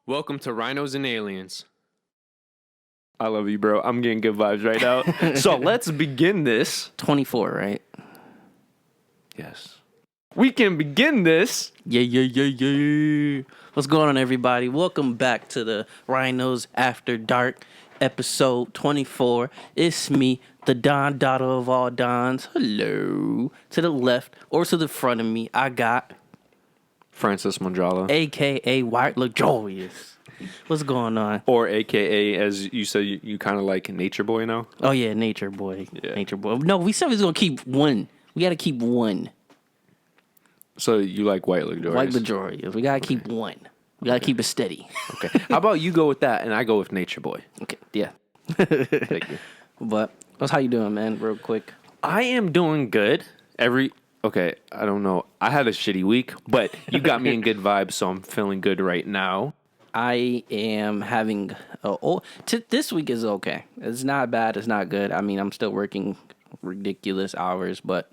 Welcome to Rhinos and Aliens. I love you, bro. I'm getting good vibes right now. So let's begin this. 24, right? Yes. We can begin this. Yeah. What's going on, everybody? Welcome back to the Rhinos After Dark, episode 24. It's me, the Don daughter of all Dons. Hello. To the left or to the front of me, I got Francis Manjala. a.k.a. White Luxurious. What's going on? Or a.k.a. as you said, you kind of like Nature Boy now. Oh, yeah, Nature Boy. Yeah. Nature Boy. No, we said we was going to keep one. We got to keep one. So you like White Luxurious? White Luxurious. We got to keep one. We got to keep it steady. Okay. How about you go with that and I go with Nature Boy? Okay, yeah. Thank you. But how you doing, man? Real quick. I am doing good. Okay, I don't know. I had a shitty week, but you got me in good vibes, so I'm feeling good right now. I am having this week is okay. It's not bad. It's not good. I mean, I'm still working ridiculous hours, but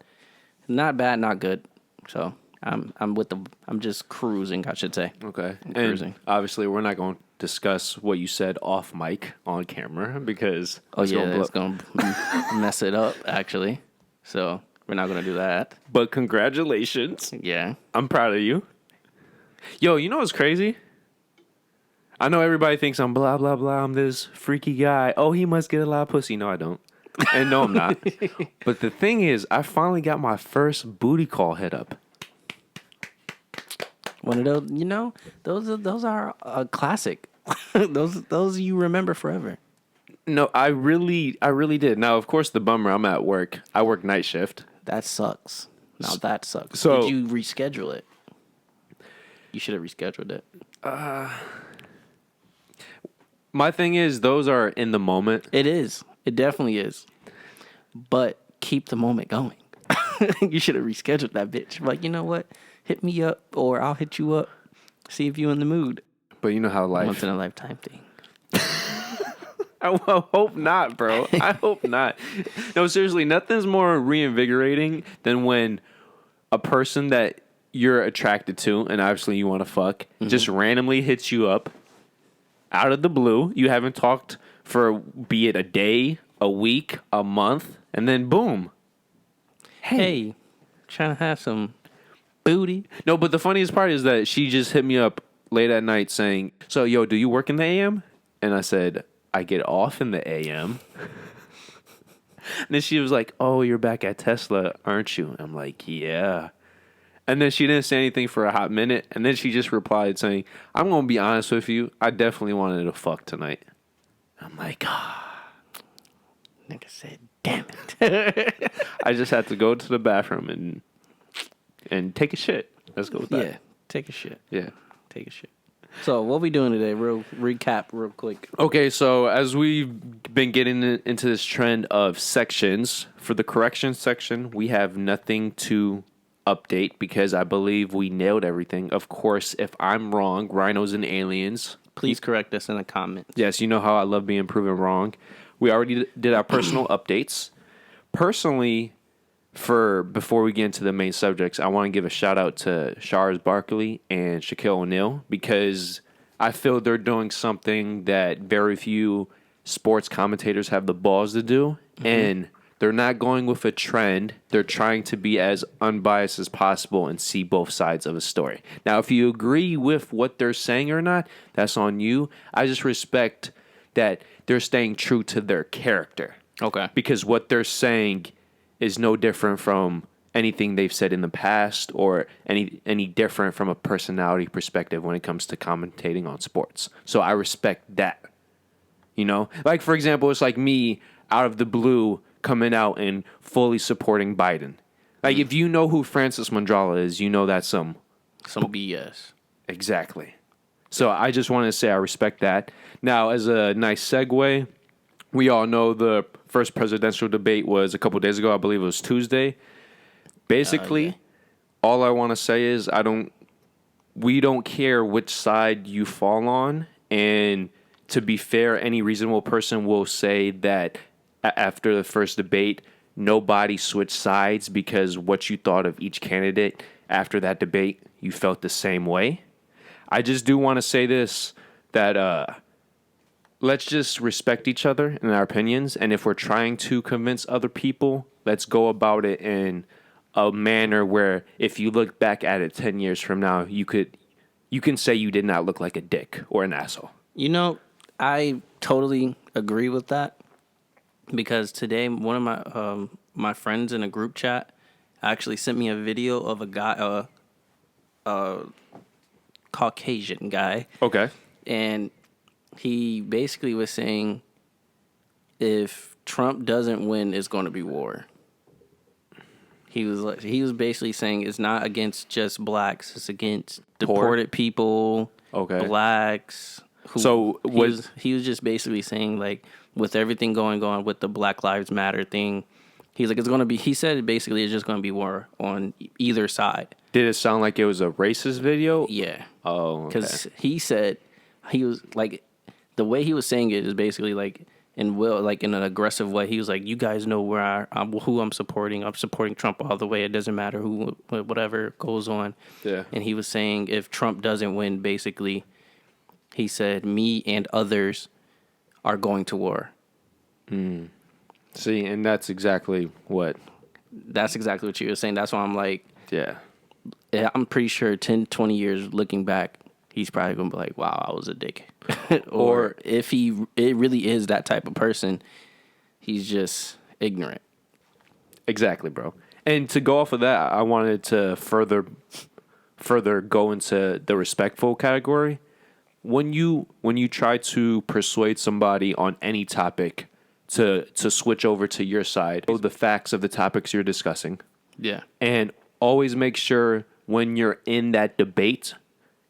not bad, not good. So I'm just cruising, I should say. Okay. Cruising. And obviously, we're not going to discuss what you said off mic on camera because it's going to mess it up, actually. So we're not going to do that. But congratulations. Yeah. I'm proud of you. Yo, you know what's crazy? I know everybody thinks I'm blah, blah, blah. I'm this freaky guy. Oh, he must get a lot of pussy. No, I don't. And no, I'm not. But the thing is, I finally got my first booty call hit up. One of those, those are a classic. those you remember forever. No, I really did. Now, of course, the bummer, I'm at work. I work night shift. That sucks. Now that sucks. So, did you reschedule it? You should have rescheduled it. My thing is, those are in the moment. It is. It definitely is. But keep the moment going. You should have rescheduled that bitch. Like, you know what? Hit me up or I'll hit you up. See if you're in the mood. But you know how life... Once in a lifetime thing. I hope not, bro. I hope not. No, seriously, nothing's more reinvigorating than when a person that you're attracted to and obviously you want to fuck just randomly hits you up out of the blue. You haven't talked for, be it a day, a week, a month, and then boom. Hey, trying to have some booty. No, but the funniest part is that she just hit me up late at night saying, so, yo, do you work in the AM? And I said, I get off in the AM. And then she was like, oh, you're back at Tesla, aren't you? I'm like, yeah. And then she didn't say anything for a hot minute. And then she just replied saying, I'm going to be honest with you. I definitely wanted to fuck tonight. I'm like, Nigga said, damn it. I just had to go to the bathroom and take a shit. Let's go with that. Yeah, take a shit. Yeah. Take a shit. So what we doing today? Real recap, real quick. Okay, so as we've been getting into this trend of sections, for the correction section, we have nothing to update because I believe we nailed everything. Of course, if I'm wrong, Rhinos and Aliens, please correct us in the comments. Yes, you know how I love being proven wrong. We already did our personal updates. Personally, before we get into the main subjects, I want to give a shout out to Charles Barkley and Shaquille O'Neal because I feel they're doing something that very few sports commentators have the balls to do, and they're not going with a trend. They're trying to be as unbiased as possible and see both sides of a story. Now, if you agree with what they're saying or not, that's on you. I just respect that they're staying true to their character. Okay. Because what they're saying is no different from anything they've said in the past or any different from a personality perspective when it comes to commentating on sports. So I respect that. You know? Like, for example, it's like me out of the blue coming out and fully supporting Biden. Like, if you know who Francis Manjala is, you know that's some BS. Exactly. So I just wanted to say I respect that. Now, as a nice segue, we all know the first presidential debate was a couple days ago. I believe it was Tuesday. Basically, all I want to say is we don't care which side you fall on. And to be fair, any reasonable person will say that after the first debate, nobody switched sides because what you thought of each candidate after that debate, you felt the same way. I just do want to say this, that let's just respect each other and our opinions. And if we're trying to convince other people, let's go about it in a manner where if you look back at it 10 years from now, you can say you did not look like a dick or an asshole. You know, I totally agree with that because today one of my friends in a group chat actually sent me a video of a guy, a Caucasian guy. Okay. And he basically was saying if Trump doesn't win, it's going to be war. He was basically saying it's not against just blacks, it's against deported people, blacks. He was just basically saying, like, with everything going on with the Black Lives Matter thing, he's like, it's going to be, he said basically it's just going to be war on either side. Did it sound like it was a racist video? Yeah. Oh, okay. Because he said, he was like, the way he was saying it is basically like, in an aggressive way. He was like, you guys know who I'm supporting. I'm supporting Trump all the way. It doesn't matter whatever goes on. Yeah. And he was saying if Trump doesn't win, basically, he said, me and others are going to war. See, and that's exactly what you were saying. That's why I'm like, yeah, I'm pretty sure 10, 20 years looking back, he's probably going to be like, wow, I was a dick. Or if it really is that type of person, he's just ignorant. Exactly, bro. And to go off of that, I wanted to further go into the respectful category. When you try to persuade somebody on any topic to switch over to your side, know the facts of the topics you're discussing. Yeah. And always make sure when you're in that debate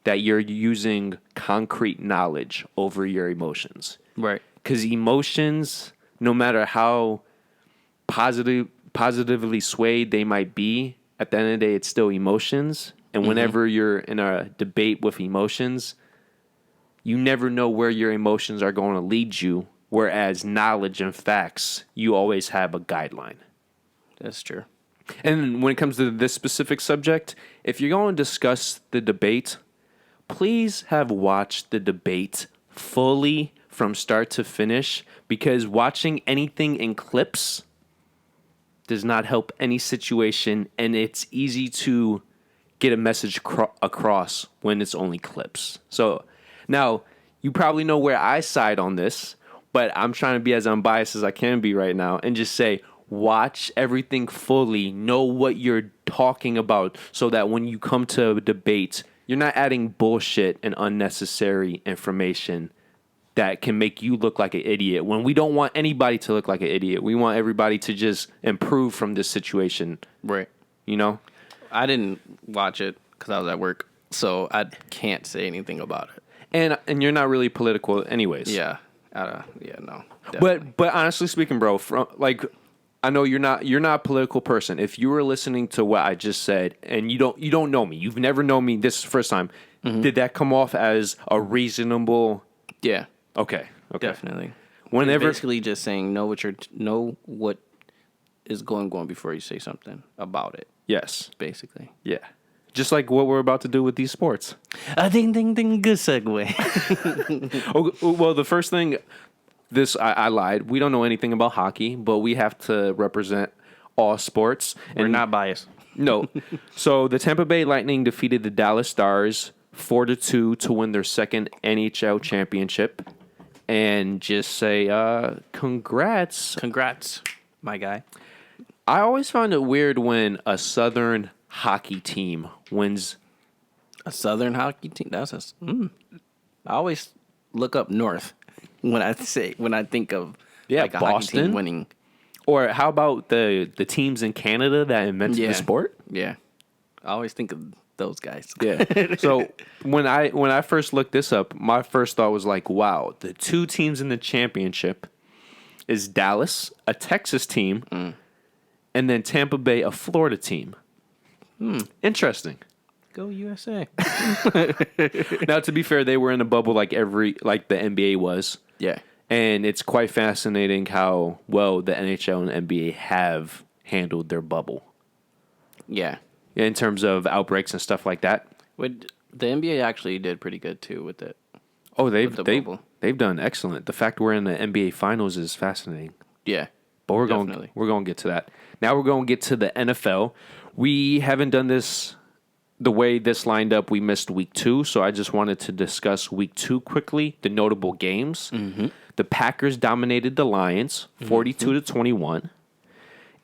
that you're using concrete knowledge over your emotions. Right. Because emotions, no matter how positively swayed they might be, at the end of the day, it's still emotions. And whenever you're in a debate with emotions, you never know where your emotions are going to lead you. Whereas knowledge and facts, you always have a guideline. That's true. And when it comes to this specific subject, if you're going to discuss the debate, please have watched the debate fully from start to finish, because watching anything in clips does not help any situation, and it's easy to get a message across when it's only clips. So now you probably know where I side on this, but I'm trying to be as unbiased as I can be right now and just say, watch everything fully, know what you're talking about, so that when you come to a debate, you're not adding bullshit and unnecessary information that can make you look like an idiot, when we don't want anybody to look like an idiot. We want everybody to just improve from this situation. Right. You know? I didn't watch it because I was at work, so I can't say anything about it. And you're not really political anyways. Yeah. No. Definitely. But honestly speaking, bro, I know you're not a political person. If you were listening to what I just said and you don't know me, you've never known me, this is the first time, did that come off as a reasonable? Yeah. Okay. Definitely. Whenever, you're basically just saying know what is going on before you say something about it. Yes. Basically. Yeah. Just like what we're about to do with these sports. Ding, ding, ding. Good segue. Well, the first thing, I lied. We don't know anything about hockey, but we have to represent all sports. We're not biased. No. So the Tampa Bay Lightning defeated the Dallas Stars 4-2 to win their second NHL championship. And just say, congrats. Congrats, my guy. I always found it weird when a Southern hockey team wins. A Southern hockey team? I always look up north when I think of like a Boston hockey team winning. Or how about the teams in Canada that invented the sport? Yeah. I always think of those guys. Yeah. So when I first looked this up, my first thought was like, wow, the two teams in the championship is Dallas, a Texas team, and then Tampa Bay, a Florida team. Interesting. Go USA. Now, to be fair, they were in a bubble like the NBA was. Yeah. And it's quite fascinating how well the NHL and NBA have handled their bubble Yeah. in terms of outbreaks and stuff like that. The NBA actually did pretty good too with it. Oh, the bubble. they've done excellent. The fact we're in the NBA Finals is fascinating. Yeah. But we're Definitely. going to get to that. Now we're going to get to the NFL. We haven't done this the way this lined up. We missed week 2, so I just wanted to discuss week 2 quickly, the notable games. Mm-hmm. The Packers dominated the Lions 42-21.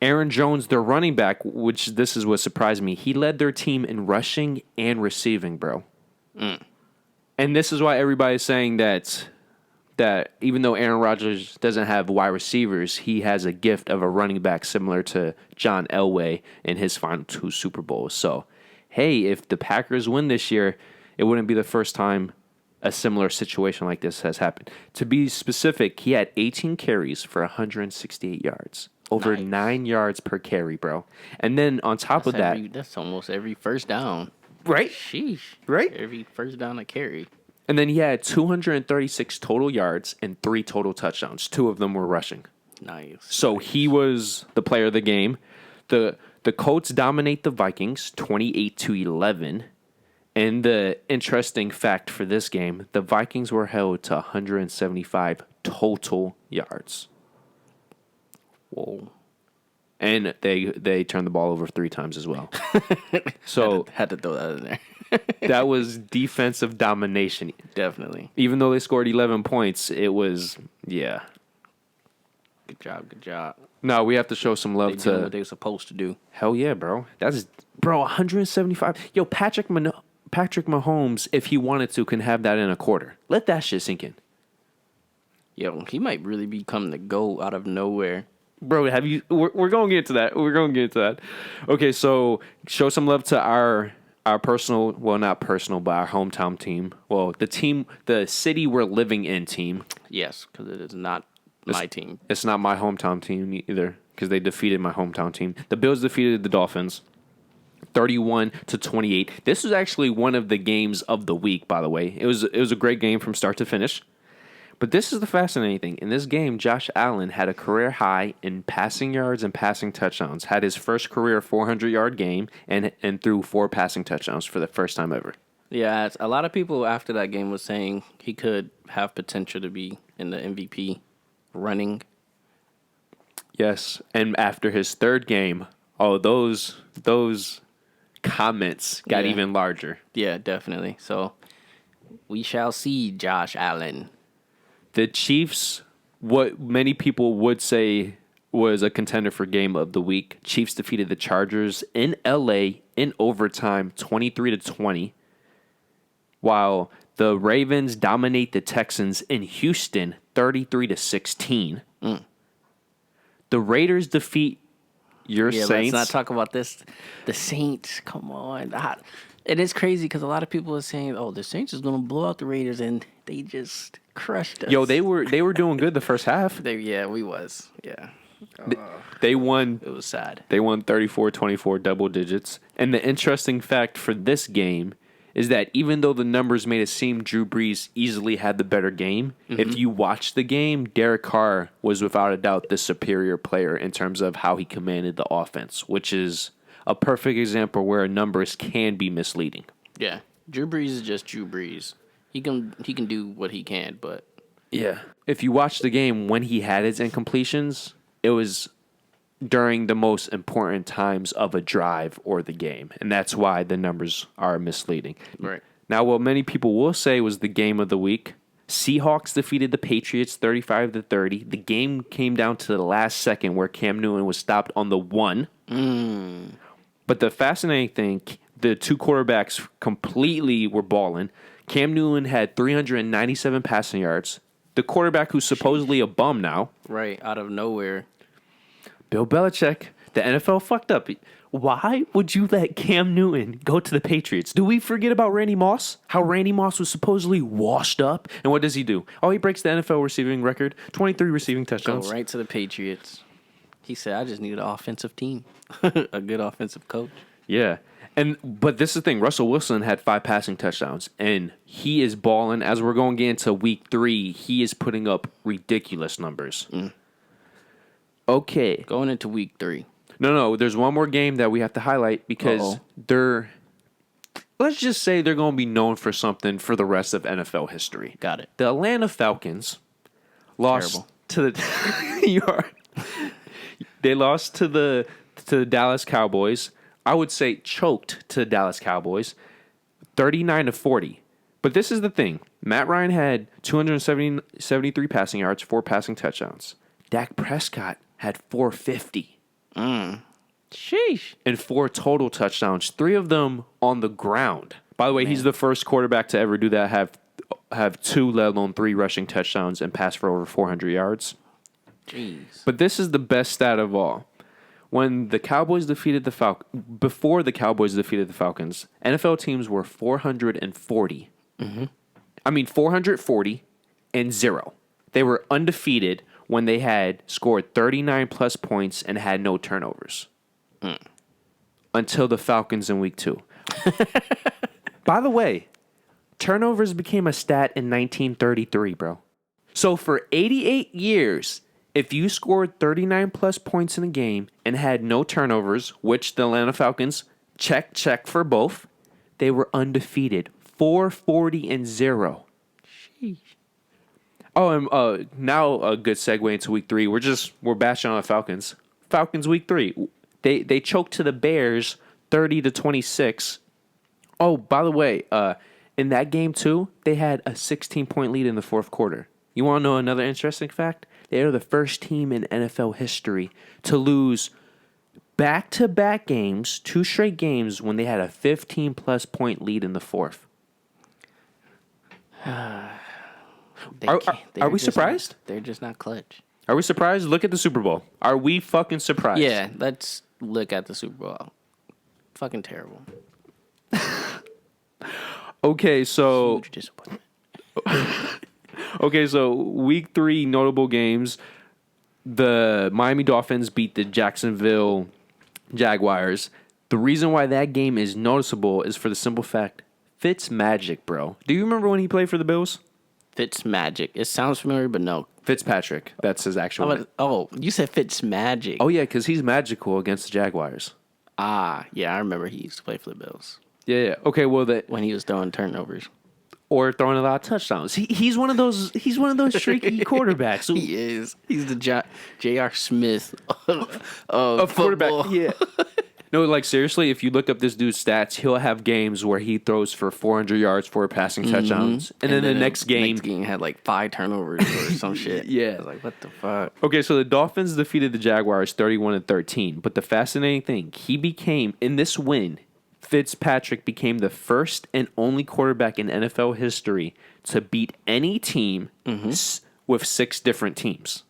Aaron Jones, their running back, which this is what surprised me, he led their team in rushing and receiving, bro. And this is why everybody's saying that even though Aaron Rodgers doesn't have wide receivers, he has a gift of a running back similar to John Elway in his final 2 Super Bowls. So, hey, if the Packers win this year, it wouldn't be the first time a similar situation like this has happened. To be specific, he had 18 carries for 168 yards. Over 9 yards per carry, bro. And then on top of that... That's almost every first down. Right? Sheesh. Right? Every first down a carry. And then he had 236 total yards and 3 total touchdowns. 2 of them were rushing. Nice. So he was the player of the game. The Colts dominate the Vikings 28-11. And the interesting fact for this game, the Vikings were held to 175 total yards. Whoa. And they turned the ball over 3 times as well. So had to throw that in there. that was defensive domination. Definitely. Even though they scored 11 points, it was, yeah. Good job. No, we have to show some love They to... did what they were supposed to do. Hell yeah, bro. Bro, 175. Yo, Patrick Mahomes, if he wanted to, can have that in a quarter. Let that shit sink in. Yo, he might really become the GOAT out of nowhere. Bro, we're going to get to that. Okay, so show some love to our personal, well, not personal, but our hometown team. Well, the city we're living in team. Yes, because it is not my team. It's not my hometown team either, because they defeated my hometown team. The Bills defeated the Dolphins 31-28. This was actually one of the games of the week, by the way. It was a great game from start to finish. But this is the fascinating thing. In this game, Josh Allen had a career high in passing yards and passing touchdowns. Had his first career 400-yard game and threw 4 passing touchdowns for the first time ever. Yeah, a lot of people after that game was saying he could have potential to be in the MVP running. Yes, and after his third game, those comments got even larger. Yeah, definitely. So we shall see Josh Allen. The Chiefs, what many people would say was a contender for game of the week. Chiefs defeated the Chargers in LA in overtime 23-20, while the Ravens dominate the Texans in Houston 33-16. The Raiders defeat your Saints. Let's not talk about this. The Saints, come on. It is crazy because a lot of people are saying, "Oh, the Saints is going to blow out the Raiders," and they just crushed us. Yo, they were doing good the first half. We was. Yeah. They won. It was sad. They won 34-24 double digits. And the interesting fact for this game is that even though the numbers made it seem Drew Brees easily had the better game, if you watch the game, Derek Carr was without a doubt the superior player in terms of how he commanded the offense, which is a perfect example where numbers can be misleading. Yeah. Drew Brees is just Drew Brees. He can do what he can, but yeah. If you watch the game when he had his incompletions, it was during the most important times of a drive or the game, and that's why the numbers are misleading. Right. Now, what many people will say was the game of the week. Seahawks defeated the Patriots 35-30. The game came down to the last second where Cam Newton was stopped on the 1. But the fascinating thing, the 2 quarterbacks completely were balling. Cam Newton had 397 passing yards. The quarterback who's supposedly a bum now. Right, out of nowhere. Bill Belichick, the NFL fucked up. Why would you let Cam Newton go to the Patriots? Do we forget about Randy Moss? How Randy Moss was supposedly washed up? And what does he do? Oh, he breaks the NFL receiving record. 23 receiving touchdowns. Go right to the Patriots. He said, I just need an offensive team. A good offensive coach. Yeah. But this is the thing. Russell Wilson had 5 passing touchdowns, and he is balling. As we're going to get into week 3, he is putting up ridiculous numbers. Okay. Going into week 3. No. There's one more game that we have to highlight because let's just say they're going to be known for something for the rest of NFL history. Got it. The Atlanta Falcons lost to the They lost to the Dallas Cowboys. I would say choked to the Dallas Cowboys, 39-40. But this is the thing. Matt Ryan had 273 passing yards, 4 passing touchdowns. Dak Prescott had 450. Sheesh. And 4 total touchdowns, 3 of them on the ground. By the way, he's the first quarterback to ever do that, have 2, let alone 3 rushing touchdowns and pass for over 400 yards. Jeez. But this is the best stat of all. When the Cowboys defeated before the Cowboys defeated the Falcons, NFL teams were 440. I mean, 440 and 0. They were undefeated when they had scored 39 plus points and had no turnovers. Until the Falcons in week 2. By the way, turnovers became a stat in 1933, bro. So for 88 years, if you scored 39 plus points in a game and had no turnovers, which the Atlanta Falcons check for both, they were undefeated, 440 and 0. Sheesh. Oh, and now a good segue into week 3. We're bashing on the Falcons. Falcons week 3. They choked to the Bears 30-26. Oh, by the way, in that game too, they had a 16-point lead in the fourth quarter. You want to know another interesting fact? They are the first team in NFL history to lose back-to-back games, 2 straight games, when they had a 15-plus point lead in the fourth. Are we surprised? They're just not clutch. Are we surprised? Look at the Super Bowl. Are we fucking surprised? Yeah, let's look at the Super Bowl. Fucking terrible. Okay, so... Huge disappointment. Okay, so week 3 notable games. The Miami Dolphins beat the Jacksonville Jaguars. The reason why that game is noticeable is for the simple fact, Fitz Magic, bro. Do you remember when he played for the Bills? Fitz Magic. It sounds familiar, but no. Fitzpatrick. That's his actual name. Oh, you said Fitz Magic. Oh, yeah, because he's magical against the Jaguars. Ah, yeah, I remember he used to play for the Bills. Yeah. Okay, well, when he was throwing turnovers. Or throwing a lot of touchdowns. He's one of those streaky quarterbacks. He is. He's the J.R. Smith of quarterback. football. Yeah. No, like seriously, if you look up this dude's stats, he'll have games where he throws for 400 yards, 4 passing touchdowns, and then the next game had like 5 turnovers or some shit. Yeah. I was like, what the fuck? Okay, so the Dolphins defeated the Jaguars 31-13, but the fascinating thing, in this win, Fitzpatrick became the first and only quarterback in NFL history to beat any team with 6 different teams.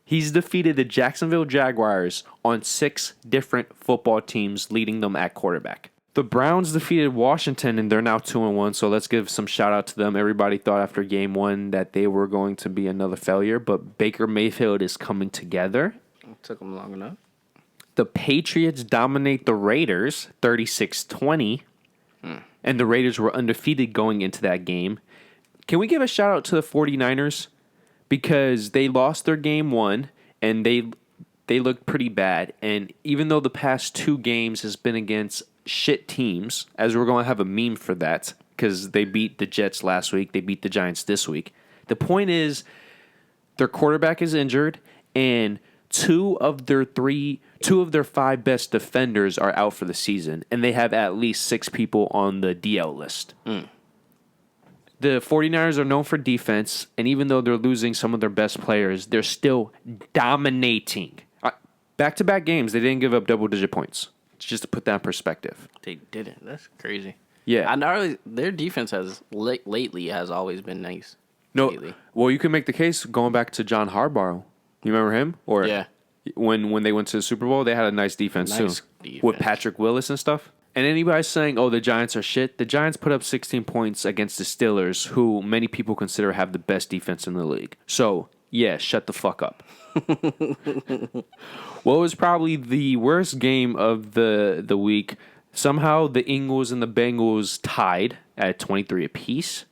He's defeated the Jacksonville Jaguars on 6 different football teams, leading them at quarterback. The Browns defeated Washington, and they're now 2-1, so let's give some shout-out to them. Everybody thought after Game 1 that they were going to be another failure, but Baker Mayfield is coming together. It took them long enough. The Patriots dominate the Raiders 36-20, and the Raiders were undefeated going into that game. Can we give a shout-out to the 49ers? Because they lost their Game 1, and they looked pretty bad. And even though the past 2 games has been against shit teams, as we're going to have a meme for that, because they beat the Jets last week, they beat the Giants this week. The point is, their quarterback is injured, and two of their 5 best defenders are out for the season, and they have at least 6 people on the DL list. The 49ers are known for defense, and even though they're losing some of their best players, they're still dominating. Back-to-back games, they didn't give up double-digit points. Just to put that in perspective. They didn't. That's crazy. Yeah. I know their defense lately has always been nice. No, lately. well, you can make the case going back to John Harbaugh. You remember him? Or yeah. When they went to the Super Bowl, they had a nice defense too. With Patrick Willis and stuff. And anybody saying, oh, the Giants are shit, the Giants put up 16 points against the Steelers, who many people consider have the best defense in the league. So, yeah, shut the fuck up. What was probably the worst game of the week? Somehow the Eagles and the Bengals tied at 23 apiece.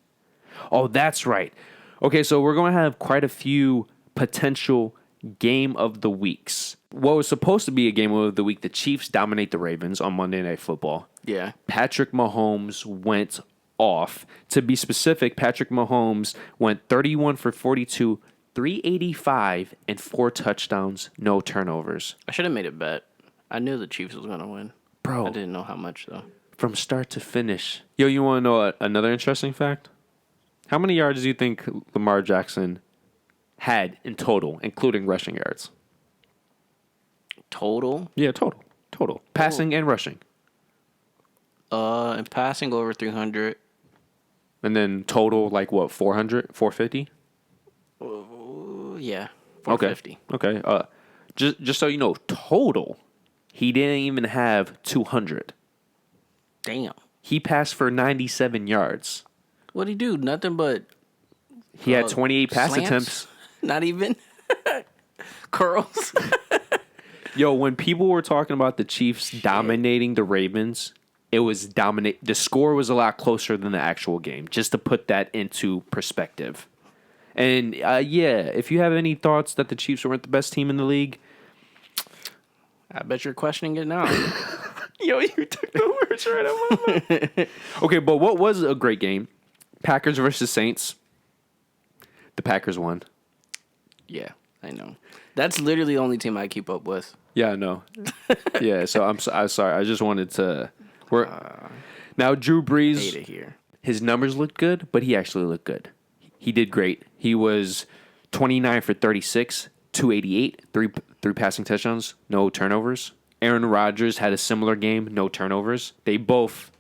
Oh, that's right. Okay, so we're going to have quite a few potential game of the weeks. What was supposed to be a game of the week, the Chiefs dominate the Ravens on Monday Night Football. Yeah. Patrick Mahomes went off. To be specific, Patrick Mahomes went 31 for 42, 385, and 4 touchdowns, no turnovers. I should have made a bet. I knew the Chiefs was going to win. Bro. I didn't know how much, though. From start to finish. Yo, you want to know another interesting fact? How many yards do you think Lamar Jackson had in total, including rushing yards? Total? Yeah, total. Passing and rushing. And passing over 300. And then total, like what, 400, 450? Yeah, 450. Okay. Just so you know, total, he didn't even have 200. Damn. He passed for 97 yards. What'd he do? Nothing but He had 28 pass slants? attempts. Not even curls. Yo, when people were talking about the Chiefs dominating the Ravens, it was dominate. The score was a lot closer than the actual game, just to put that into perspective. And if you have any thoughts that the Chiefs weren't the best team in the league, I bet you're questioning it now. yo, you took the words right out of my mouth. Okay, but what was a great game? Packers versus Saints. The Packers won. Yeah, I know. That's literally the only team I keep up with. Yeah, I know. Yeah, so I'm sorry. I just wanted to. Now Drew Brees. Hate it here. His numbers looked good, but he actually looked good. He did great. He was 29 for 36, 288, three passing touchdowns, no turnovers. Aaron Rodgers had a similar game, no turnovers. They both.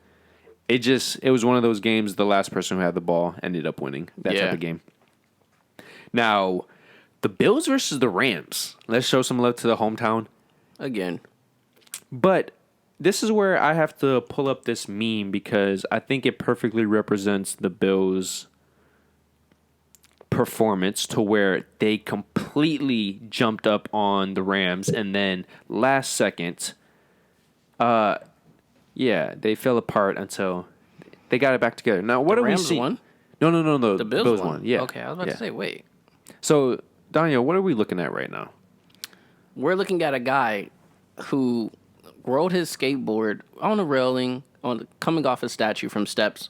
It was one of those games. The last person who had the ball ended up winning that type of game. Now, the Bills versus the Rams. Let's show some love to the hometown. Again. But this is where I have to pull up this meme because I think it perfectly represents the Bills' performance to where they completely jumped up on the Rams and then last second, they fell apart until they got it back together. Now, what do we see? Won? No. The Bills won. Yeah. Okay, I was about to say, wait. So, Daniel, what are we looking at right now? We're looking at a guy who rode his skateboard on a railing, coming off a statue from steps.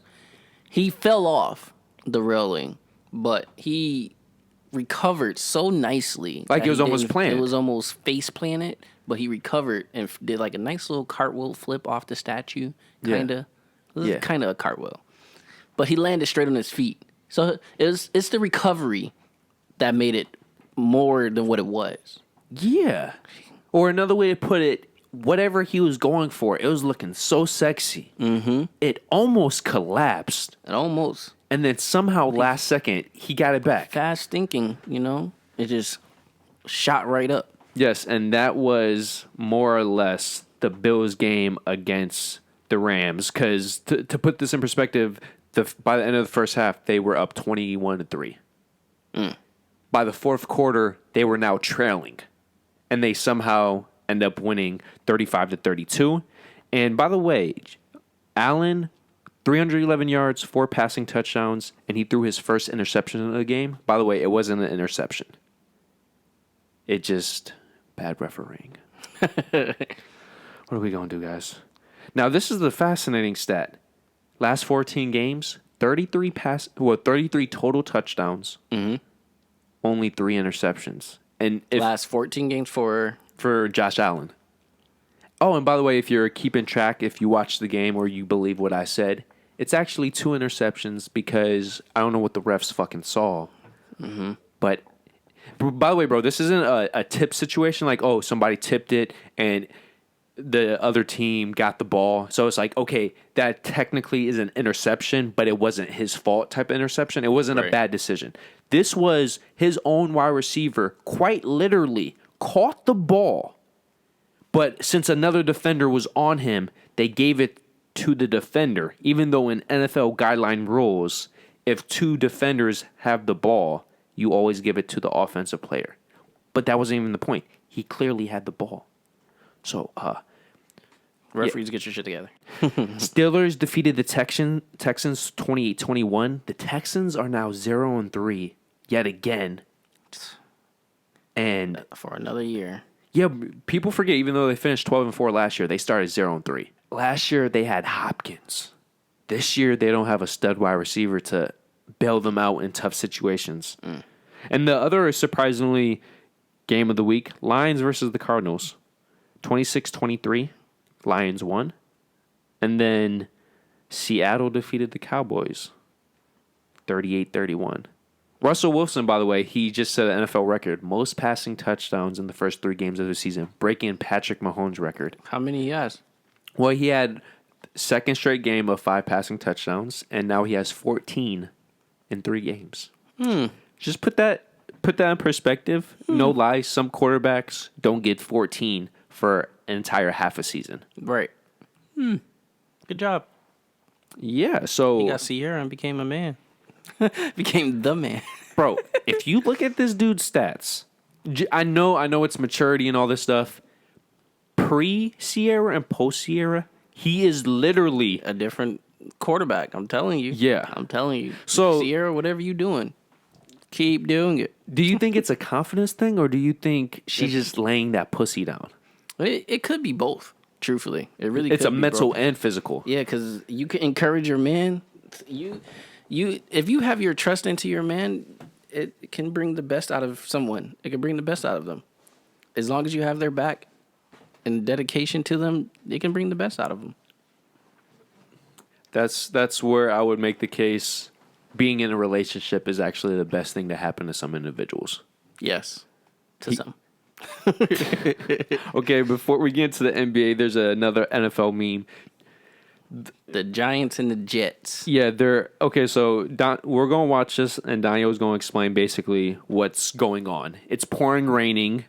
He fell off the railing, but he recovered so nicely. Like it was almost planned. It was almost face planted, but he recovered and did like a nice little cartwheel flip off the statue, kind of. Yeah. Kind of a cartwheel. But he landed straight on his feet. So it's the recovery that made it more than what it was. Yeah. Or another way to put it, whatever he was going for, it was looking so sexy. Mm-hmm. It almost collapsed. And then somehow last second, he got it back. Fast thinking, it just shot right up. Yes, and that was more or less the Bills game against the Rams. Because to put this in perspective, by the end of the first half, they were up 21-3. By the fourth quarter, they were now trailing. And they somehow end up winning 35-32. And by the way, Allen, 311 yards, 4 passing touchdowns, and he threw his first interception of the game. By the way, it wasn't an interception. It just bad refereeing. What are we going to do, guys? Now, this is the fascinating stat. Last 14 games, 33 total touchdowns, only 3 interceptions. And last 14 games for Josh Allen. Oh, and by the way, if you're keeping track, if you watch the game or you believe what I said, it's actually 2 interceptions because I don't know what the refs fucking saw. Mm-hmm. But by the way, bro, this isn't a tip situation like, oh, somebody tipped it and the other team got the ball. So it's like, okay, that technically is an interception, but it wasn't his fault type of interception. It wasn't a bad decision. This was his own wide receiver quite literally caught the ball, but since another defender was on him, they gave it to the defender, even though in NFL guideline rules, if 2 defenders have the ball, you always give it to the offensive player. But that wasn't even the point. He clearly had the ball. So, Referees, get your shit together. Steelers defeated the Texans 28-21. The Texans are now 0-3 yet again. And For another year. yeah, people forget, even though they finished 12-4 last year, they started 0-3. Last year, they had Hopkins. This year, they don't have a stud wide receiver to bail them out in tough situations. And the other, surprisingly, game of the week, Lions versus the Cardinals. 26-23, Lions won. And then Seattle defeated the Cowboys 38-31. Russell Wilson, by the way, he just set an NFL record. Most passing touchdowns in the first 3 games of the season, breaking Patrick Mahomes' record. How many he has? Well, he had second straight game of 5 passing touchdowns, and now he has 14 in 3 games. Just put that in perspective. No lie, some quarterbacks don't get 14 for an entire half a season. Right. Good job. Yeah, so... He got Sierra and became a man. Became the man. Bro, if you look at this dude's stats, I know it's maturity and all this stuff. Pre-Sierra and post-Sierra, he is literally... A different quarterback. I'm telling you. Yeah. I'm telling you. So- Sierra, whatever you doing, keep doing it. Do you think it's a confidence thing, or do you think she's just laying that pussy down? It could be both, truthfully. It really It's could a be mental both. and physical. Yeah, because you can encourage your man. If you have your trust into your man, it can bring the best out of someone. It can bring the best out of them. As long as you have their back and dedication to them, it can bring the best out of them. That's where I would make the case. Being in a relationship is actually the best thing to happen to some individuals. Yes, to some. Okay, before we get into the NBA, there's another NFL meme. The Giants and the Jets. Yeah, they're okay. So we're gonna watch this, and Daniel's gonna explain basically what's going on. It's pouring, raining.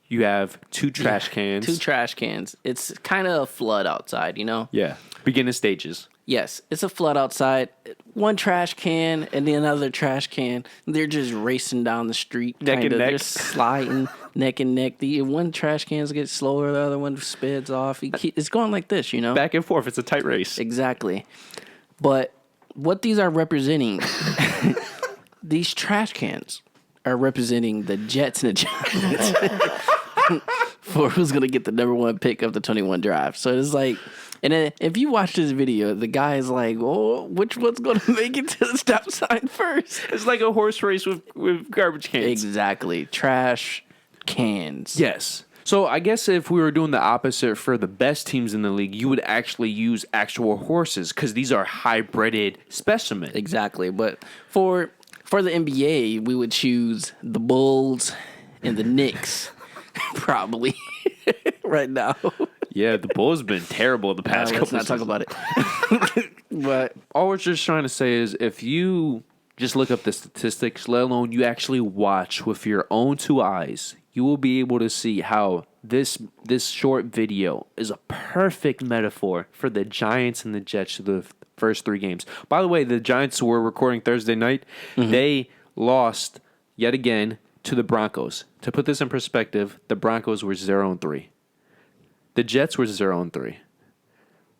You have 2 trash cans. 2 trash cans. It's kind of a flood outside, you know? Yeah, beginning stages. Yes, it's a flood outside. 1 trash can and then another trash can. They're just racing down the street. Neck and neck. Just sliding neck and neck. The one trash can gets slower, the other one speds off. It's going like this, you know? Back and forth. It's a tight race. Exactly. But what these are representing, these trash cans are representing the Jets and the Giants for who's going to get the number 1 pick of the 21 draft. So it's like, and then if you watch this video, the guy is like, oh, which one's going to make it to the stop sign first? It's like a horse race with garbage cans. Exactly. Trash cans. Yes. So I guess if we were doing the opposite for the best teams in the league, you would actually use actual horses because these are hybrided specimens. Exactly. But for the NBA, we would choose the Bulls and the Knicks, probably, right now. Yeah, the Bulls been terrible the past couple Let's not talk about it. But all we're just trying to say is if you just look up the statistics, let alone you actually watch with your own 2 eyes, you will be able to see how this short video is a perfect metaphor for the Giants and the Jets of the first 3 games. By the way, the Giants were recording Thursday night. Mm-hmm. They lost yet again to the Broncos. To put this in perspective, the Broncos were 0-3. The Jets were 0-3.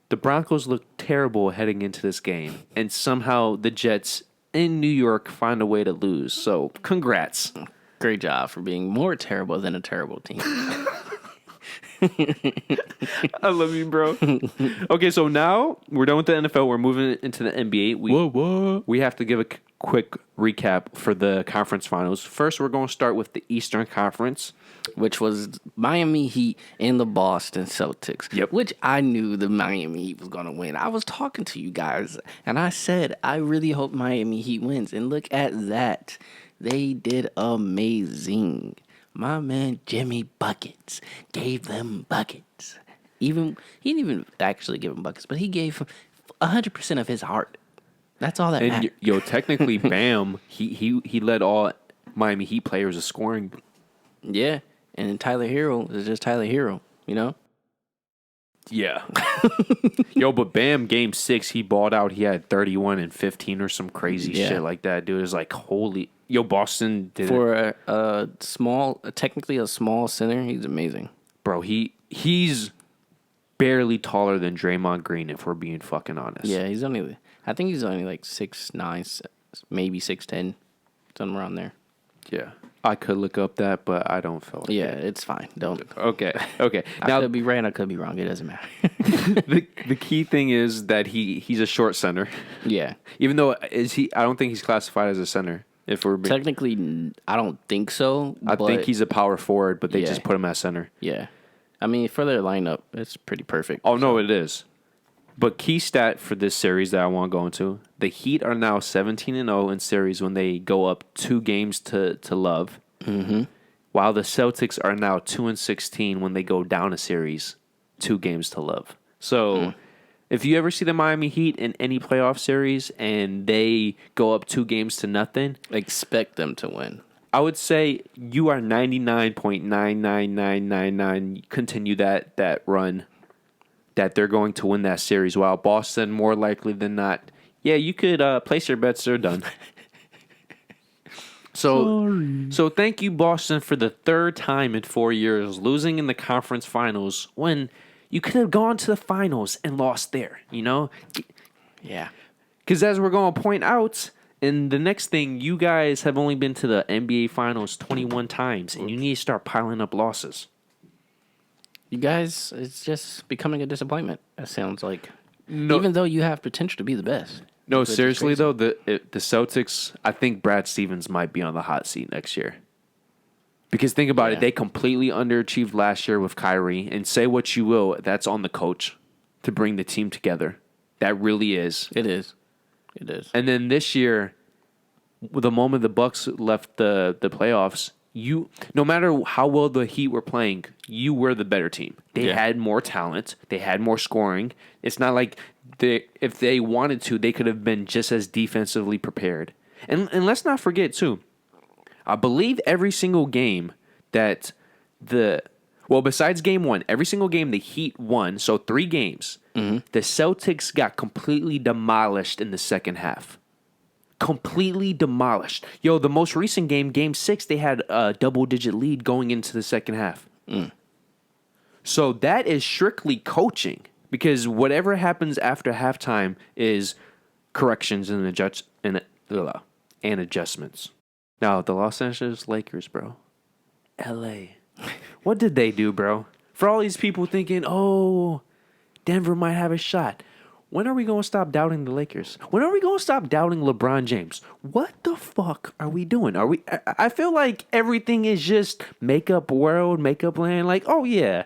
The Broncos looked terrible heading into this game, and somehow the Jets in New York find a way to lose. So, congrats. Great job for being more terrible than a terrible team. I love you, bro. Okay, so now we're done with the NFL. We're moving into the NBA. We have to give a quick recap for the conference finals. First, we're going to start with the Eastern Conference, which was Miami Heat and the Boston Celtics. Yep. Which I knew the Miami Heat was going to win. I was talking to you guys, and I said, I really hope Miami Heat wins. And look at that. They did amazing. My man Jimmy Buckets gave them buckets. He didn't even actually give them buckets, but he gave 100% of his heart. That's all that matters. Technically, Bam, he led all Miami Heat players in scoring. Yeah, and then Tyler Hero is just Tyler Hero, you know? Yeah. But Bam, game 6, he balled out. He had 31 and 15 or some crazy shit like that, dude. It was like, holy... Boston did for a small, technically a small center. He's amazing, bro. He's barely taller than Draymond Green, if we're being fucking honest. Yeah, I think he's only like 6'9", maybe 6'10", somewhere around there. Yeah. I could look up that, but I don't feel like Yeah, it. it's fine. Don't. Okay. I Now, could be right. I could be wrong. It doesn't matter. the key thing is that he's a short center. Yeah. Even though I don't think he's classified as a center. If we're being, Technically, I don't think so. I think he's a power forward, but they Yeah. just put him at center. Yeah. I mean, for their lineup, it's pretty perfect. Oh, no, it is. But key stat for this series that I want to go into, the Heat are now 17-0 in series when they go up 2 games to love. Mm-hmm. While the Celtics are now 2-16 when they go down a series 2 games to love. So if you ever see the Miami Heat in any playoff series and they go up 2 games to nothing, Expect them to win. I would say you are 99.99999 continue that run that they're going to win that series. While Boston, more likely than not, yeah, you could place your bets. They're done. So thank you, Boston, for the 3rd time in 4 years losing in the conference finals when you could have gone to the finals and lost there, you know? Yeah. Because as we're going to point out, and the next thing, you guys have only been to the NBA finals 21 times, and you need to start piling up losses. You guys, it's just becoming a disappointment, it sounds like. No. Even though you have potential to be the best. No, Which is seriously, crazy. though, the Celtics, I think Brad Stevens might be on the hot seat next year. Because think about it, they completely underachieved last year with Kyrie, and say what you will, that's on the coach to bring the team together. That really is. It is. It is. And then this year, the moment the Bucks left the playoffs, no matter how well the Heat were playing, you were the better team. They had more talent. They had more scoring. It's not like if they wanted to, they could have been just as defensively prepared. And let's not forget, too, I believe every single game that besides game 1, every single game the Heat won, so 3 games, the Celtics got completely demolished in the second half. Completely demolished. Yo, the most recent game 6, they had a double-digit lead going into the second half. So that is strictly coaching, because whatever happens after halftime is corrections and adjustments. Now, the Los Angeles Lakers, bro. L.A. What did they do, bro? For all these people thinking, oh, Denver might have a shot. When are we going to stop doubting the Lakers? When are we going to stop doubting LeBron James? What the fuck are we doing? I feel like everything is just makeup world, makeup land. Like, oh, yeah.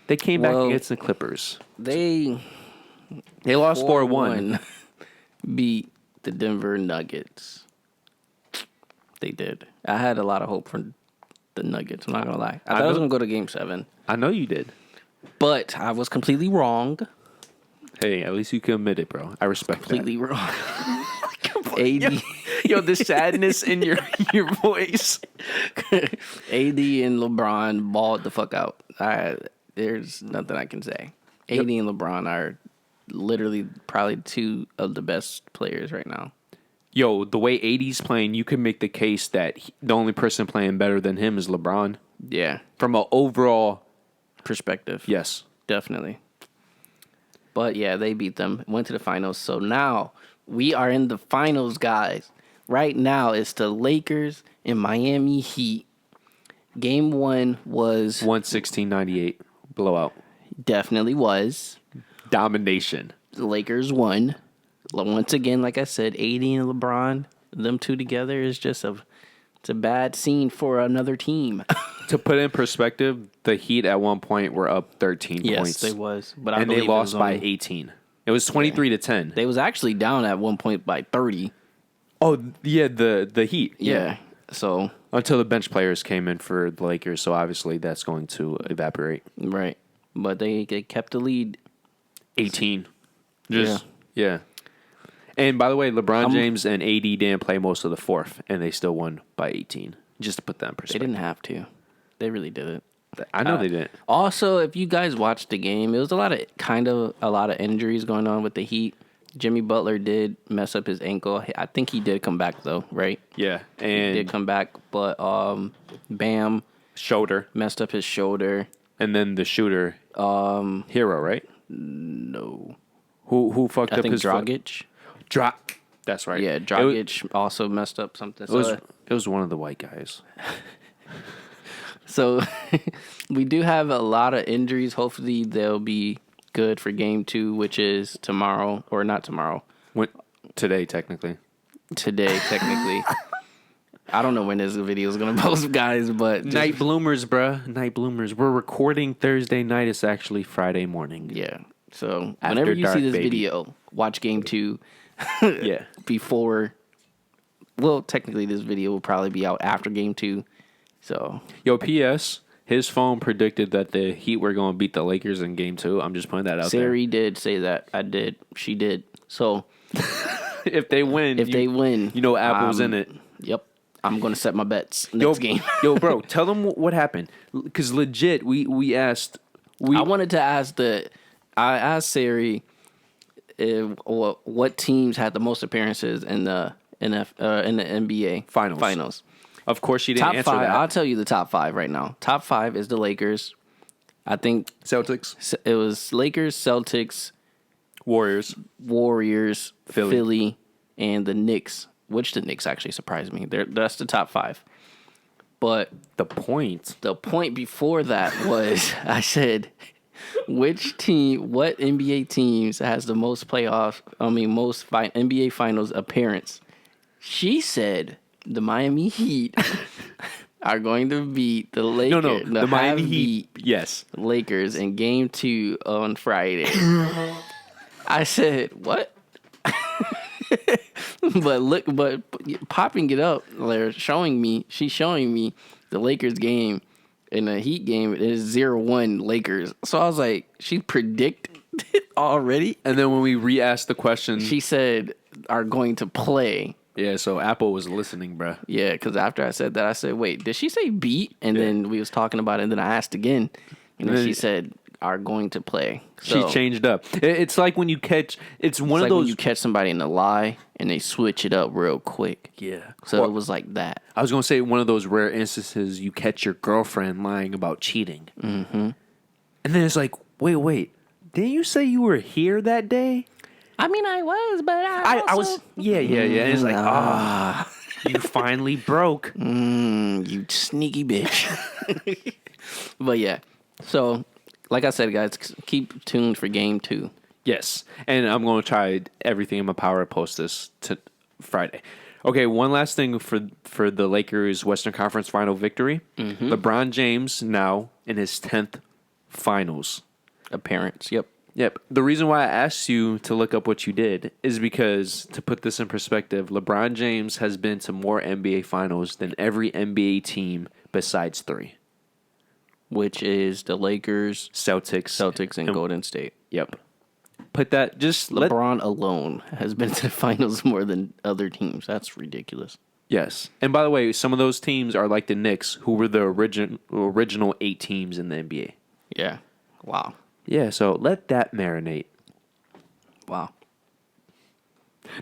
They came back against the Clippers. They lost 4-1. Beat the Denver Nuggets. They did. I had a lot of hope for the Nuggets. I'm not going to lie. I thought I was going to go to Game 7. I know you did. But I was completely wrong. Hey, at least you can admit it, bro. I respect Completely wrong. AD. Yo, the sadness in your voice. AD and LeBron balled the fuck out. There's nothing I can say. AD and LeBron are literally probably 2 of the best players right now. Yo, the way AD's playing, you can make the case that the only person playing better than him is LeBron. Yeah. From an overall perspective. Yes. Definitely. But yeah, they beat them, went to the finals. So now we are in the finals, guys. Right now it's the Lakers and Miami Heat. Game 1 was 116-98 blowout. Definitely was. Domination. The Lakers won. Once again, like I said, AD and LeBron, them 2 together is just it's a bad scene for another team. To put in perspective, the Heat at one point were up 13 points. Yes, they was. But and they lost by 18. It was 23-10. They was actually down at one point by 30. Oh, yeah, the Heat. Yeah. So until the bench players came in for the Lakers, so obviously that's going to evaporate. Right. But they kept the lead. 18. Yeah. And by the way, LeBron James and AD didn't play most of the fourth, and they still won by 18. Just to put that in perspective. They didn't have to. They really didn't. I know they didn't. Also, if you guys watched the game, it was a lot of injuries going on with the Heat. Jimmy Butler did mess up his ankle. I think he did come back though, right? Yeah, and he did come back, but Bam shoulder messed up his shoulder. and then the shooter, Hero, right? No. Who fucked I up think his foot? Dragic. That's right. Yeah, Dragic also messed up something. It was one of the white guys. So we do have a lot of injuries. Hopefully they'll be good for game 2, which is tomorrow, or not tomorrow. Today, technically. Today, technically. I don't know when this video is going to post, guys, but... Night bloomers, bruh. Night bloomers. We're recording Thursday night. It's actually Friday morning. Yeah. So After whenever you dark, see this baby. video, watch game 2 Yeah. before... Well, technically this video will probably be out after game 2. So... Yo, P.S., his phone predicted that the Heat were going to beat the Lakers in game 2. I'm just putting that out Sari did say that. I did. She did. So... If they win... they win... You know Apple's in it. Yep. I'm going to set my bets next game. Yo, bro, tell them what happened. Because legit, we asked... I wanted to ask I asked Sari what teams had the most appearances in the NBA finals. Of course, she didn't Top answer 5. that. I'll tell you the top 5 right now. Top 5 is the Lakers. I think Celtics. it was Lakers, Celtics, Warriors, Philly, and the Knicks. Which the Knicks actually surprised me. That's the top 5. But the point before that was I said, what NBA teams has the most NBA Finals appearance? She said the Miami Heat are going to beat the Lakers. No, the Miami Heat. Yes, Lakers in game 2 on Friday. I said, what? but popping it up, she's showing me the Lakers game and the Heat game is 0-1 Lakers. So I was like, she predicted it already. And then when we re-asked the question, she said are going to play. Yeah, so Apple was listening, bruh. Yeah, because after I said that, I said, wait, did she say beat? And then we was talking about it, and then I asked again, and then she said are going to play. So, she changed up. It's like when you catch. It's one of those. When you catch somebody in a lie and they switch it up real quick. Yeah. So it was like that. I was gonna say one of those rare instances you catch your girlfriend lying about cheating, and then it's like, wait, didn't you say you were here that day? I mean, I was, but I was. Yeah. And it's like, you finally broke. You sneaky bitch. But yeah, so. Like I said, guys, keep tuned for game 2. Yes, and I'm going to try everything in my power to post this to Friday. Okay, one last thing for the Lakers' Western Conference Final victory. LeBron James now in his 10th Finals appearance. Yep. The reason why I asked you to look up what you did is because, to put this in perspective, LeBron James has been to more NBA Finals than every NBA team besides 3. Which is the Lakers, Celtics, and Golden State. Yep. Put that LeBron alone has been to the finals more than other teams. That's ridiculous. Yes. And by the way, some of those teams are like the Knicks, who were the original 8 teams in the NBA. Yeah. Wow. Yeah, so let that marinate. Wow.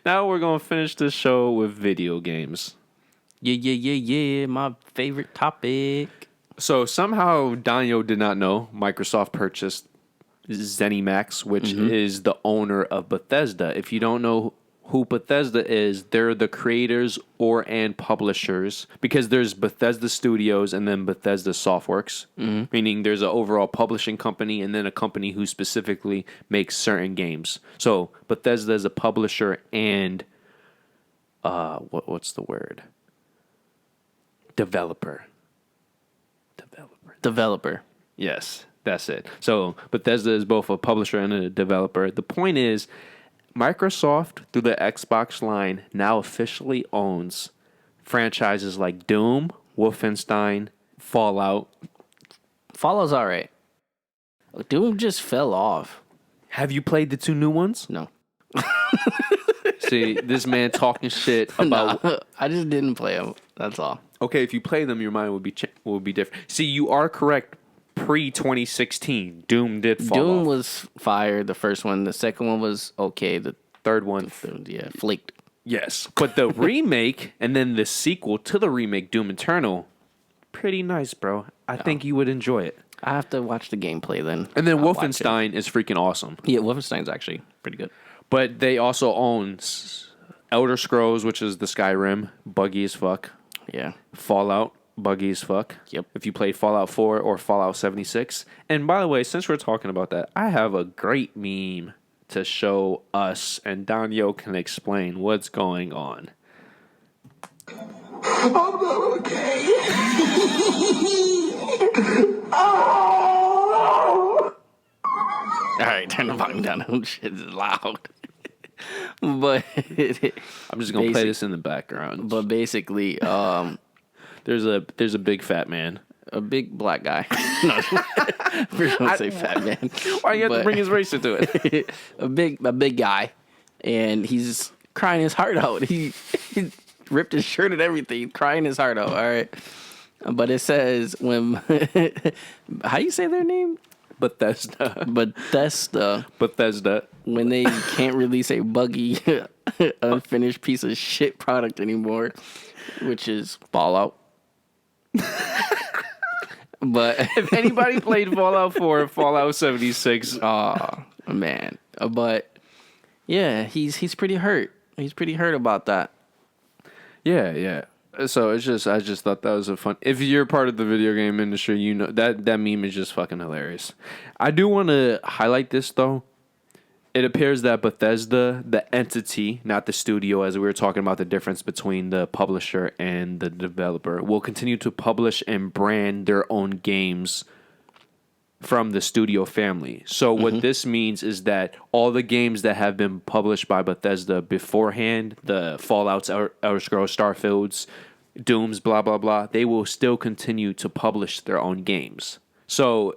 Now we're going to finish this show with video games. Yeah. My favorite topic. So somehow Daniel did not know Microsoft purchased ZeniMax, which is the owner of Bethesda. If you don't know who Bethesda is, they're the creators and publishers, because there's Bethesda Studios and then Bethesda Softworks, meaning there's an overall publishing company and then a company who specifically makes certain games. So Bethesda is a publisher and what's the word? Developer. Yes, that's it. So Bethesda is both a publisher and a developer. The point is, Microsoft, through the Xbox line, now officially owns franchises like Doom, Wolfenstein, Fallout. Fallout's all right. Doom just fell off. Have you played the 2 new ones? No. See, this man talking shit about... Nah, I just didn't play them. That's all. Okay, if you play them, your mind will be different. See, you are correct. Pre-2016, Doom did fall off. Doom was fire, the first one. The second one was okay. The third one... flaked. Yes. But the remake and then the sequel to the remake, Doom Eternal, pretty nice, bro. I think you would enjoy it. I have to watch the gameplay then. And then I'll watch it. Wolfenstein is freaking awesome. Yeah, Wolfenstein's actually pretty good. But they also own Elder Scrolls, which is the Skyrim, buggy as fuck. Yeah. Fallout, buggy as fuck. Yep. If you played Fallout 4 or Fallout 76. And by the way, since we're talking about that, I have a great meme to show us, and Donyhal can explain what's going on. I'm not okay. All right, turn the volume down. Oh, shit is loud. But I'm just gonna play this in the background. But basically, there's a big fat man. a big black guy. No, first don't say fat man. Why you have to bring his race into it? a big guy, and he's crying his heart out. He ripped his shirt and everything, crying his heart out. All right, but it says when how you say their name? Bethesda. When they can't release a buggy, unfinished piece of shit product anymore, which is Fallout. But If anybody played Fallout 4 or Fallout 76, oh man, but yeah, he's pretty hurt. He's pretty hurt about that. yeah. So I just thought that was a fun. If you're part of the video game industry, you know that meme is just fucking hilarious. I do want to highlight this though. It appears that Bethesda, the entity, not the studio, as we were talking about the difference between the publisher and the developer, will continue to publish and brand their own games from the studio family. So what this means is that all the games that have been published by Bethesda beforehand, the Fallouts, Elder Scrolls, Starfields, Dooms, blah, blah, blah, they will still continue to publish their own games. So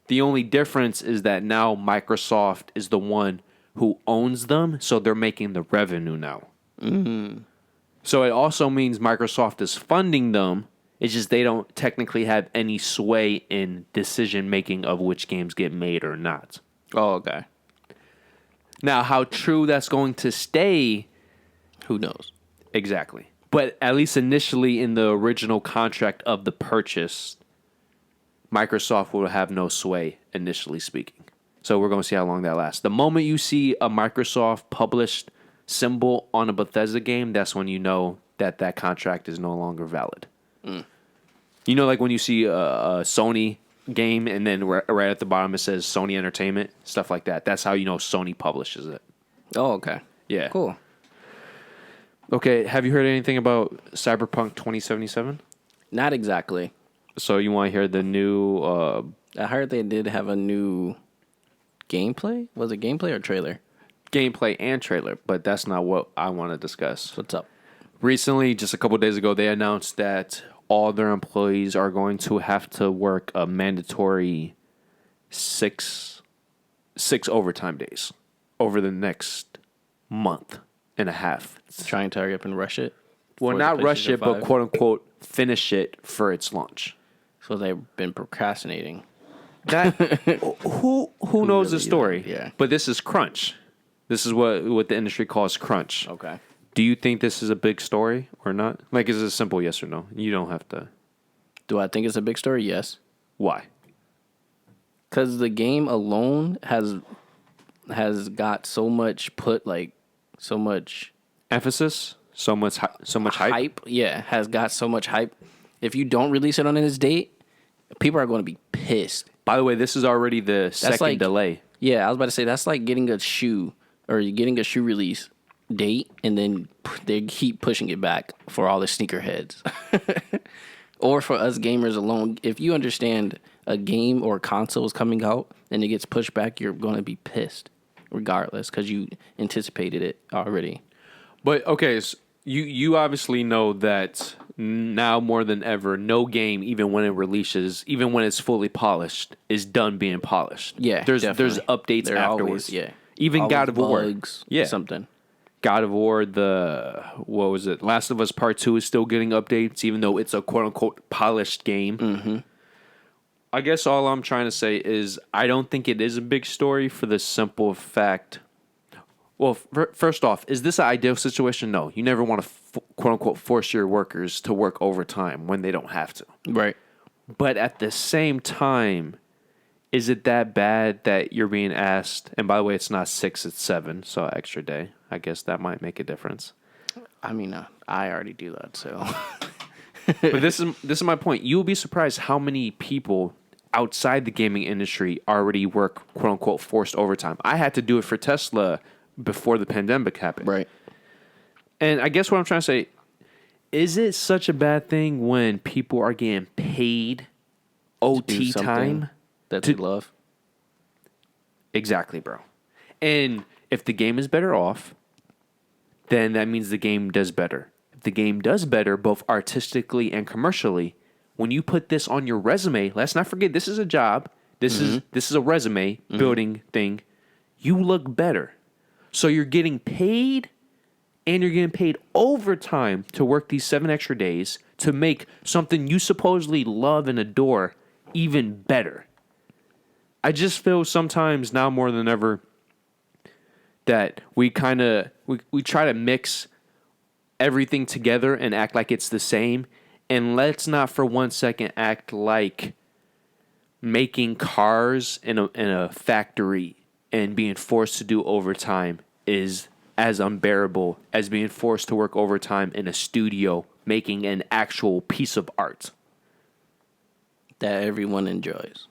the only difference is that now Microsoft is the one who owns them, so they're making the revenue now. So it also means Microsoft is funding them. It's just they don't technically have any sway in decision-making of which games get made or not. Oh, okay. Now, how true that's going to stay, Who knows? exactly. But at least initially in the original contract of the purchase, Microsoft will have no sway, initially speaking. So we're going to see how long that lasts. The moment you see a Microsoft published symbol on a Bethesda game, that's when you know that that contract is no longer valid. You know, like when you see a Sony game and then right at the bottom it says Sony Entertainment, stuff like that. That's how you know Sony publishes it. Oh, okay. Yeah. Cool. Okay, have you heard anything about Cyberpunk 2077? Not exactly. So you want to hear the new I heard they did have a new gameplay. Was it gameplay or trailer? gameplay and trailer, but that's not what I want to discuss. What's up? Recently, just a couple days ago, they announced that all their employees are going to have to work a mandatory six overtime days over the next month and a half. Trying to hurry up and rush it? Well, for not the rush PlayStation it, but 5? quote unquote finish it for its launch. So they've been procrastinating. That who knows the really story? yeah. But this is crunch. This is what the industry calls crunch. Okay. Do you think this is a big story or not? Like, is it a simple yes or no? You don't have to. Do I think it's a big story? Yes. Why? Because the game alone has got so much so much Emphasis? So much hype? Yeah, has got so much hype. If you don't release it on this date, people are going to be pissed. By the way, this is already the second like- delay. Yeah, I was about to say that's like getting a shoe release date, and then they keep pushing it back for all the sneakerheads. Or for us gamers alone, if you understand a game or console is coming out and it gets pushed back, you're going to be pissed regardless because you anticipated it already. But, okay, so you obviously know that now more than ever, no game, even when it releases, even when it's fully polished, is done being polished. Yeah, There's definitely. updates There afterwards. always, yeah. Even Always God of War. bugs, Yeah. something. God of War, what was it? Last of Us Part 2 is still getting updates, even though it's a quote-unquote polished game. Mm-hmm. I guess all I'm trying to say is I don't think it is a big story for the simple fact... Well, first off, is this an ideal situation? No. You never want to, quote-unquote, force your workers to work overtime when they don't have to. Right. But at the same time, is it that bad that you're being asked? And by the way, it's not 6, it's 7, so extra day. I guess that might make a difference. I mean, I already do that, so. But this is my point. You will be surprised how many people outside the gaming industry already work, quote unquote, forced overtime. I had to do it for Tesla before the pandemic happened. Right. And I guess what I'm trying to say, is it such a bad thing when people are getting paid OT time that they love? Exactly, bro. And if the game is better off, then that means the game does better. If the game does better, both artistically and commercially, when you put this on your resume, let's not forget this is a job. This is a resume building thing. You look better. So you're getting paid, and you're getting paid overtime to work these 7 extra days to make something you supposedly love and adore even better. I just feel sometimes now more than ever that we try to mix everything together and act like it's the same. And let's not for 1 second act like making cars in a factory and being forced to do overtime is as unbearable as being forced to work overtime in a studio making an actual piece of art. That everyone enjoys.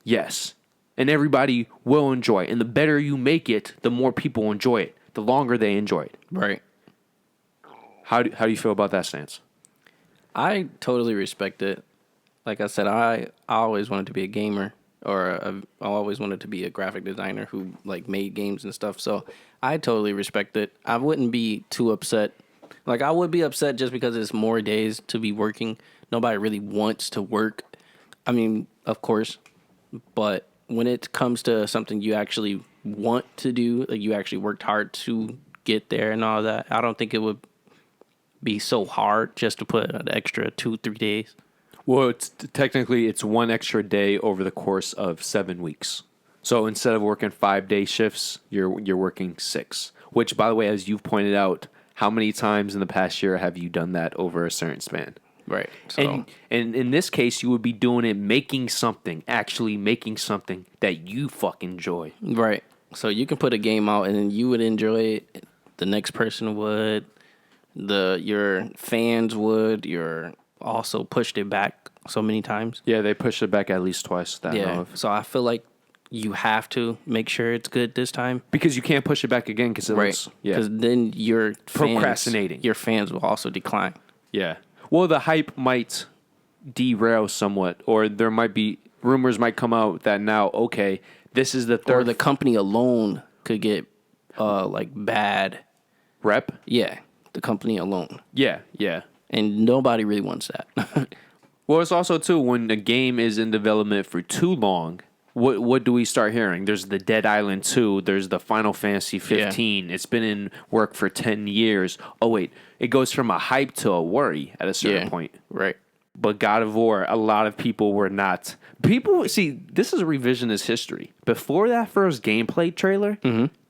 Yes. And everybody will enjoy it. And the better you make it, the more people enjoy it. The longer they enjoy it. Right. How do you feel about that stance? I totally respect it. Like I said, I always wanted to be a gamer, I always wanted to be a graphic designer who like made games and stuff. So I totally respect it. I wouldn't be too upset. Like I would be upset just because it's more days to be working. Nobody really wants to work. I mean, of course, but when it comes to something you actually want to do, like you actually worked hard to get there and all that, I don't think it would be so hard just to put an extra 2-3 days. Well, technically it's 1 extra day over the course of 7 weeks. So instead of working 5-day shifts, you're working 6. Which, by the way, as you've pointed out, how many times in the past year have you done that over a certain span? Right. So, and in this case, you would be doing it, actually making something that you fucking enjoy. Right. So you can put a game out and then you would enjoy it. The next person would. Your fans would. You're also pushed it back so many times. Yeah, they pushed it back at least twice. That I know of. So I feel like you have to make sure it's good this time. Because you can't push it back again because it looks... Yeah. Because then your procrastinating. Your fans will also decline. Yeah. Well, the hype might derail somewhat, or there might be... Rumors might come out that now, okay, this is the third... Or the company alone could get, bad... Rep? Yeah. The company alone. Yeah. And nobody really wants that. Well, it's also, too, when a game is in development for too long, what do we start hearing? There's the Dead Island 2. There's the Final Fantasy 15. Yeah. It's been in work for 10 years. Oh, wait. It goes from a hype to a worry at a certain point. Right. But God of War, a lot of people were not. See, this is a revisionist history. Before that first gameplay trailer,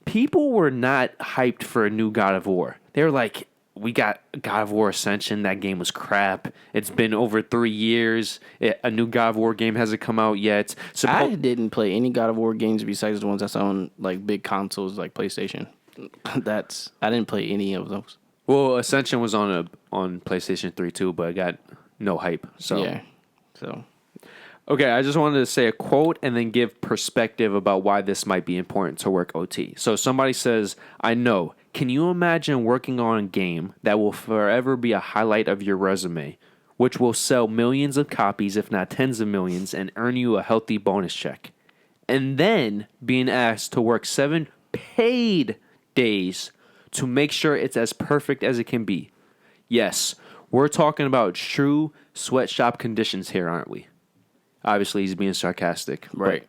people were not hyped for a new God of War. They were like, we got God of War Ascension. That game was crap. It's been over 3 years. A new God of War game hasn't come out yet. I didn't play any God of War games besides the ones that's on like big consoles like PlayStation. I didn't play any of those. Well, Ascension was on PlayStation 3 too, but it got no hype. So okay, I just wanted to say a quote and then give perspective about why this might be important to work OT. So somebody says, I know. Can you imagine working on a game that will forever be a highlight of your resume, which will sell millions of copies, if not tens of millions, and earn you a healthy bonus check? And then being asked to work 7 paid days to make sure it's as perfect as it can be. Yes, we're talking about true sweatshop conditions here, aren't we? Obviously, he's being sarcastic. Right.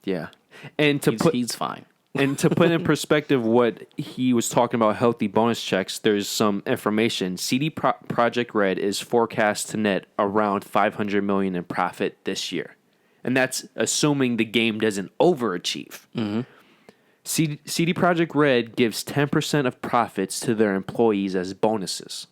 Yeah. And he's fine. And to put in perspective what he was talking about, healthy bonus checks, there's some information. CD Projekt Red is forecast to net around $500 million in profit this year. And that's assuming the game doesn't overachieve. Mm-hmm. CD Projekt Red gives 10% of profits to their employees as bonuses.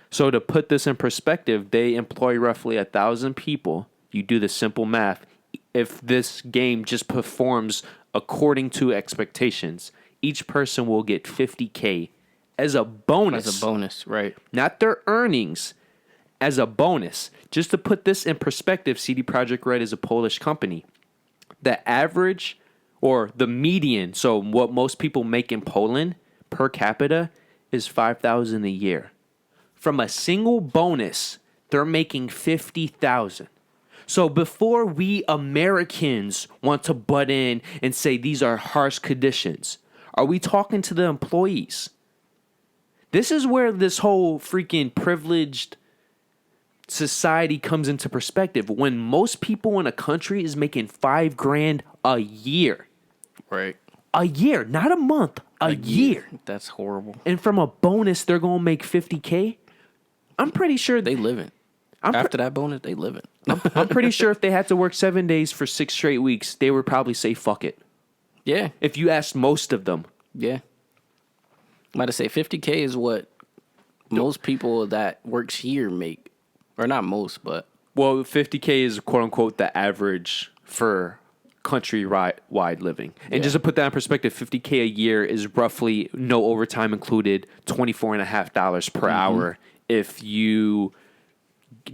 So to put this in perspective, they employ roughly 1,000 people you do the simple math. If this game just performs according to expectations, each person will get $50K as a bonus. As a bonus, right? Not their earnings, as a bonus. Just to put this in perspective, CD Projekt Red is a Polish company. The average or the median, so what most people make in Poland per capita is $5,000 a year. From a single bonus, they're making $50,000. So before we Americans want to butt in and say these are harsh conditions, are we talking to the employees? This is where this whole freaking privileged society comes into perspective. When most people in a country is making $5,000 a year. Right. A year, not a month, a year. That's horrible. And from a bonus, they're going to make $50K. I'm pretty sure They living. After that bonus, they living. I'm pretty sure if they had to work 7 days for 6 straight weeks, they would probably say fuck it. Yeah. If you asked most of them. Yeah. I'm about to say $50K is what most people that works here make. Or not most, but. Well, $50K is quote unquote the average for countrywide living. And just to put that in perspective, $50K a year is roughly, no overtime included, $24.50 per hour if you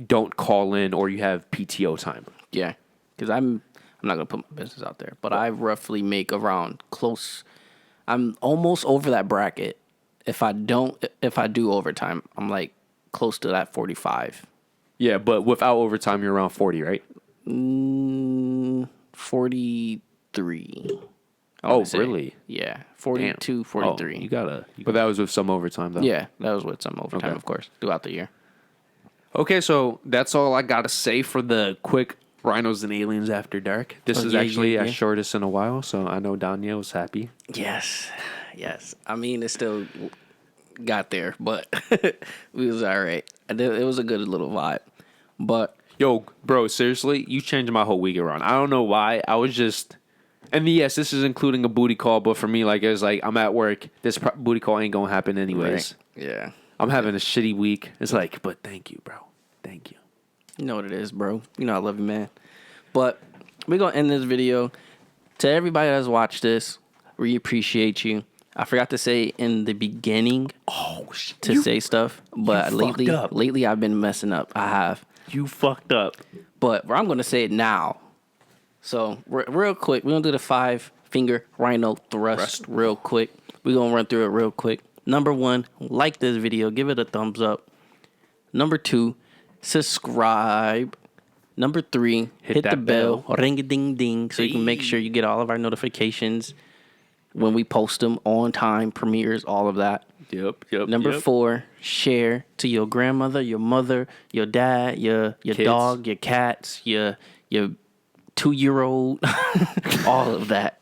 don't call in or you have PTO time. Yeah. Because I'm not going to put my business out there, but I roughly make around close. I'm almost over that bracket. If I do overtime, I'm like close to that 45. Yeah, but without overtime, you're around 40, right? 43. Oh, really? Yeah. 42, Damn. 43. Oh, you gotta. But that was with some overtime, though. Yeah, that was with some overtime, Okay. of course, throughout the year. Okay, so that's all I gotta say for the quick Rhinos and Aliens After Dark. This is actually our shortest in a while, so I know Daniel was happy. Yes. I mean, it still got there, but we was all right. It was a good little vibe. But Yo, bro, seriously, you changed my whole week around. I don't know why. I was just, and yes, this is including a booty call, but for me, like, it was like, I'm at work. This booty call ain't gonna happen anyways. Right. Yeah. I'm having a shitty week. It's like, but thank you, bro. Thank you. You know what it is, bro. You know I love you, man. But we're going to end this video. To everybody that's watched this, we appreciate you. I forgot to say in the beginning to say stuff, but lately I've been messing up. I have. You fucked up. But I'm going to say it now. So real quick, we're going to do the 5-finger rhino thrust real quick. We're going to run through it real quick. Number 1, like this video. Give it a thumbs up. Number 2, subscribe. Number 3, hit the bell. Ring-a-ding-ding. So you can make sure you get all of our notifications when we post them on time, premieres, all of that. Yep. Number 4, share to your grandmother, your mother, your dad, your dog, your cats, your 2-year-old, all of that.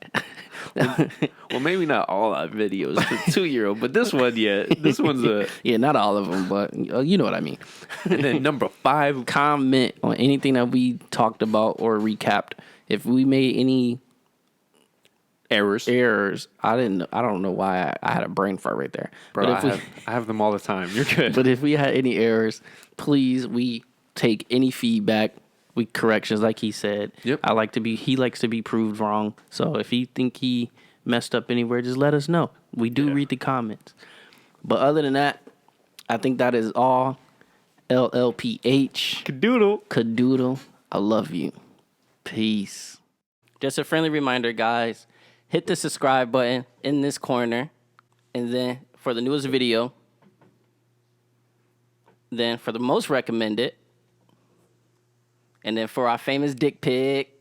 Well, maybe not all our videos for 2-year-old, but this one, yeah. This one's a... Yeah, not all of them, but you know what I mean. And then number 5... Comment on anything that we talked about or recapped. If we made any... Errors. I don't know why I had a brain fart right there. Bro, but I have them all the time. You're good. But if we had any errors, please, we take any feedback, we corrections, like he said. Yep. He likes to be proved wrong. So if he think he messed up anywhere, just let us know. We do read the comments. But other than that, I think that is all. LLPH. Cadoodle. I love you. Peace. Just a friendly reminder, guys. Hit the subscribe button in this corner. And then for the newest video. Then for the most recommended. And then for our famous dick pic.